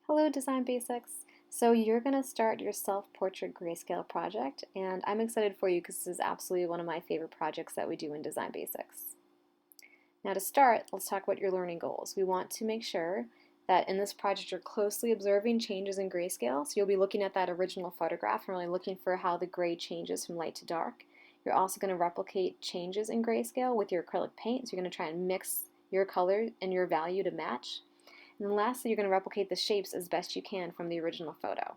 Hello Design Basics! So you're going to start your Self-Portrait Grayscale project, and I'm excited for you because this is absolutely one of my favorite projects that we do in Design Basics. Now to start, let's talk about your learning goals. We want to make sure that in this project you're closely observing changes in grayscale, so you'll be looking at that original photograph and really looking for how the gray changes from light to dark. You're also going to replicate changes in grayscale with your acrylic paint, so you're going to try and mix your color and your value to match. And then lastly, you're going to replicate the shapes as best you can from the original photo.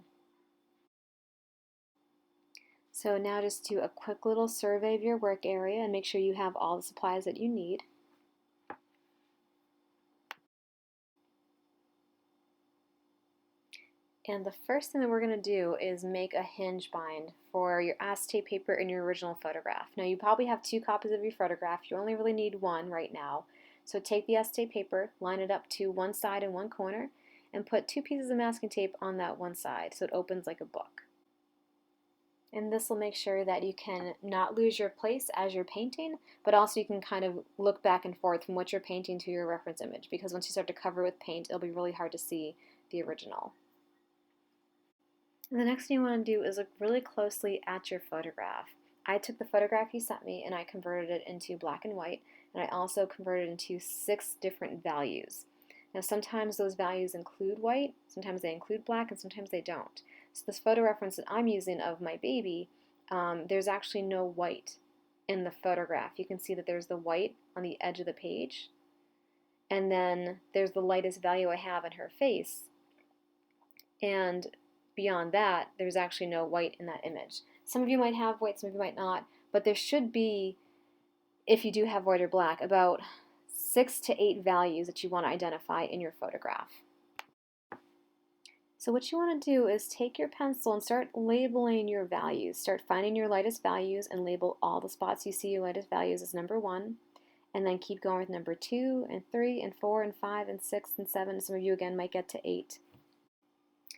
So now just do a quick little survey of your work area and make sure you have all the supplies that you need. And the first thing that we're going to do is make a hinge bind for your acetate paper in your original photograph. Now you probably have 2 copies of your photograph. You only really need 1 right now. So take the acetate paper, line it up to one side and one corner, and put 2 pieces of masking tape on that one side so it opens like a book. And this will make sure that you can not lose your place as you're painting, but also you can kind of look back and forth from what you're painting to your reference image, because once you start to cover with paint, it'll be really hard to see the original. And the next thing you want to do is look really closely at your photograph. I took the photograph you sent me and I converted it into black and white, and I also converted it into 6 different values. Now sometimes those values include white, sometimes they include black, and sometimes they don't. So this photo reference that I'm using of my baby, there's actually no white in the photograph. You can see that there's the white on the edge of the page, and then there's the lightest value I have in her face, and beyond that, there's actually no white in that image. Some of you might have white, some of you might not, but there should be, if you do have white or black, about 6 to 8 values that you want to identify in your photograph. So what you want to do is take your pencil and start labeling your values. Start finding your lightest values and label all the spots you see your lightest values as number 1, and then keep going with number 2 and 3 and 4 and 5 and 6 and 7. Some of you again might get to 8.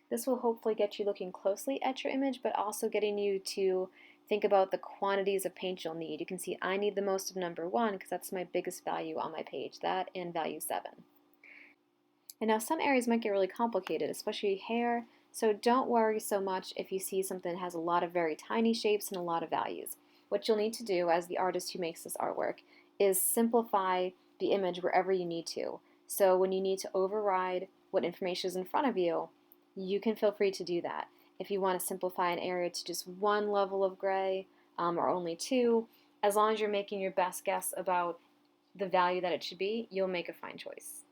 This will hopefully get you looking closely at your image, but also getting you to think about the quantities of paint you'll need. You can see I need the most of number 1 because that's my biggest value on my page, that and value 7. And now some areas might get really complicated, especially hair, so don't worry so much if you see something that has a lot of very tiny shapes and a lot of values. What you'll need to do as the artist who makes this artwork is simplify the image wherever you need to. So when you need to override what information is in front of you, you can feel free to do that. If you want to simplify an area to just 1 level of gray or only 2, as long as you're making your best guess about the value that it should be, you'll make a fine choice.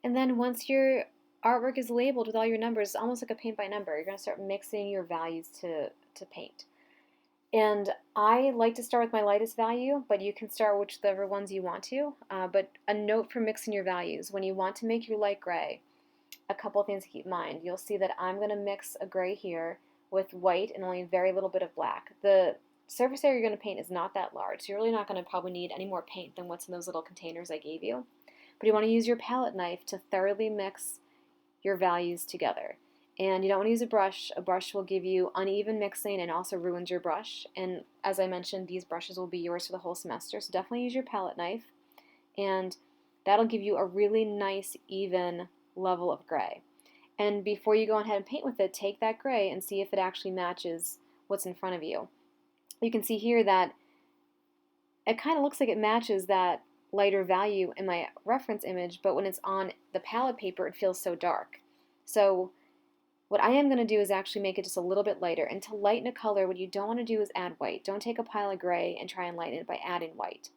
And then once your artwork is labeled with all your numbers, it's almost like a paint by number. You're going to start mixing your values to paint. And I like to start with my lightest value, but you can start with whichever ones you want to. But a note for mixing your values: when you want to make your light gray, a couple of things to keep in mind. You'll see that I'm going to mix a gray here with white and only a very little bit of black. The surface area you're going to paint is not that large, so you're really not going to probably need any more paint than what's in those little containers I gave you. But you want to use your palette knife to thoroughly mix your values together. And you don't want to use a brush. A brush will give you uneven mixing and also ruins your brush. And as I mentioned, these brushes will be yours for the whole semester, so definitely use your palette knife. And that'll give you a really nice, even level of gray. And before you go ahead and paint with it, take that gray and see if it actually matches what's in front of you. You can see here that it kind of looks like it matches that lighter value in my reference image, but when it's on the palette paper, it feels so dark. So what I am going to do is actually make it just a little bit lighter. And to lighten a color, what you don't want to do is add white. Don't take a pile of gray and try and lighten it by adding white.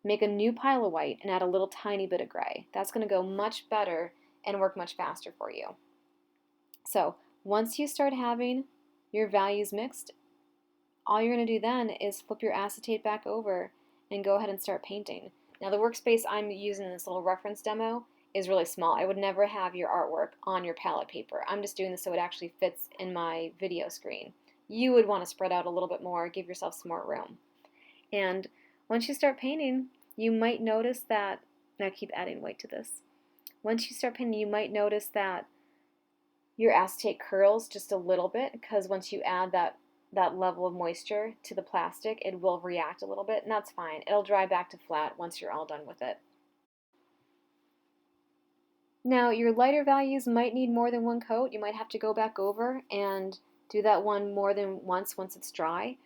Make a new pile of white and add a little tiny bit of gray. That's going to go much better and work much faster for you. So once you start having your values mixed, all you're going to do then is flip your acetate back over and go ahead and start painting. Now the workspace I'm using in this little reference demo is really small. I would never have your artwork on your palette paper. I'm just doing this so it actually fits in my video screen. You would want to spread out a little bit more, give yourself some more room. And once you start painting, you might notice that, and I keep adding white to this, once you start painting, you might notice that your acetate curls just a little bit, because once you add that level of moisture to the plastic, it will react a little bit, and that's fine. It'll dry back to flat once you're all done with it. Now, your lighter values might need more than one coat. You might have to go back over and do that one more than once it's dry.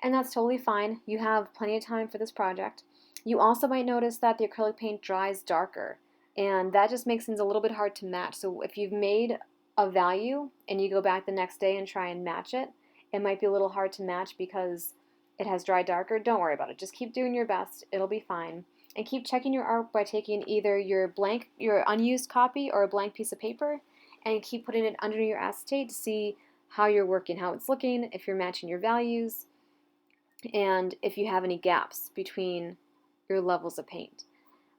And that's totally fine. You have plenty of time for this project. You also might notice that the acrylic paint dries darker, and that just makes things a little bit hard to match. So if you've made a value and you go back the next day and try and match it, it might be a little hard to match because it has dried darker. Don't worry about it. Just keep doing your best. It'll be fine. And keep checking your art by taking either your unused copy or a blank piece of paper, and keep putting it under your acetate to see how you're working, how it's looking, if you're matching your values, and if you have any gaps between your levels of paint.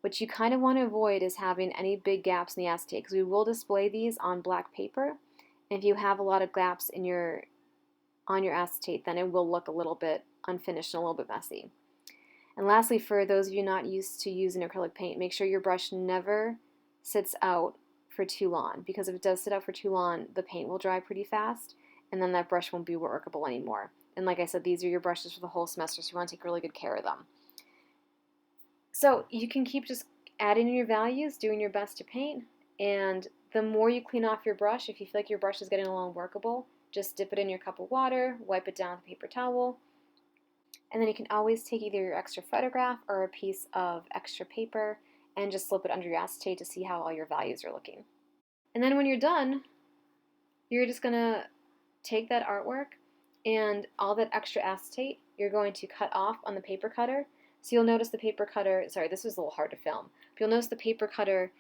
What you kind of want to avoid is having any big gaps in the acetate, because we will display these on black paper. And if you have a lot of gaps on your acetate, then it will look a little bit unfinished and a little bit messy. And lastly, for those of you not used to using acrylic paint, make sure your brush never sits out for too long, because if it does sit out for too long, the paint will dry pretty fast, and then that brush won't be workable anymore. And like I said, these are your brushes for the whole semester, so you want to take really good care of them. So you can keep just adding in your values, doing your best to paint, and the more you clean off your brush, if you feel like your brush is getting a little unworkable, just dip it in your cup of water, wipe it down with a paper towel, and then you can always take either your extra photograph or a piece of extra paper and just slip it under your acetate to see how all your values are looking. And then when you're done, you're just going to take that artwork and all that extra acetate you're going to cut off on the paper cutter. So you'll notice the paper cutter, sorry, this was a little hard to film, but you'll notice the paper cutter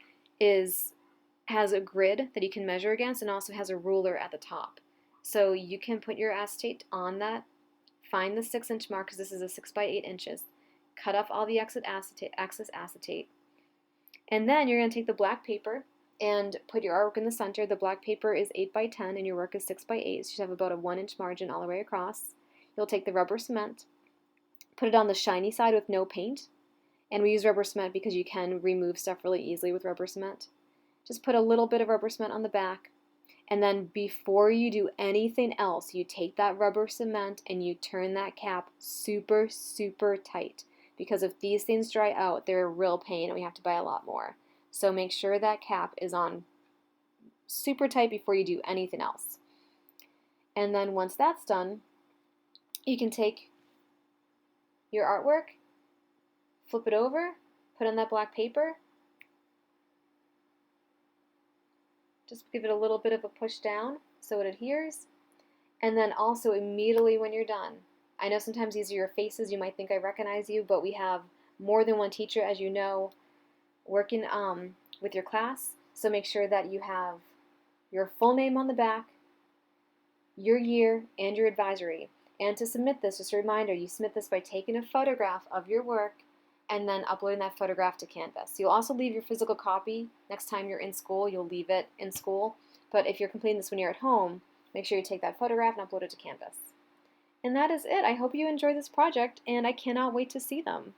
has a grid that you can measure against and also has a ruler at the top. So you can put your acetate on that, find the 6-inch mark, because this is a 6 by 8 inches, cut off all the excess acetate, and then you're going to take the black paper and put your artwork in the center. The black paper is 8 by 10 and your work is 6 by 8, so you should have about a 1-inch margin all the way across. You'll take the rubber cement, put it on the shiny side with no paint, and we use rubber cement because you can remove stuff really easily with rubber cement. Just put a little bit of rubber cement on the back, and then before you do anything else, you take that rubber cement and you turn that cap super, super tight, because if these things dry out, they're a real pain and we have to buy a lot more. So make sure that cap is on super tight before you do anything else. And then once that's done, you can take your artwork, flip it over, put on that black paper, just give it a little bit of a push down so it adheres, and then also immediately when you're done, I know sometimes these are your faces, you might think I recognize you, but we have more than one teacher, as you know, working with your class, so make sure that you have your full name on the back, your year, and your advisory. And to submit this, just a reminder, you submit this by taking a photograph of your work and then uploading that photograph to Canvas. You'll also leave your physical copy next time you're in school. You'll leave it in school. But if you're completing this when you're at home, make sure you take that photograph and upload it to Canvas. And that is it. I hope you enjoy this project, and I cannot wait to see them.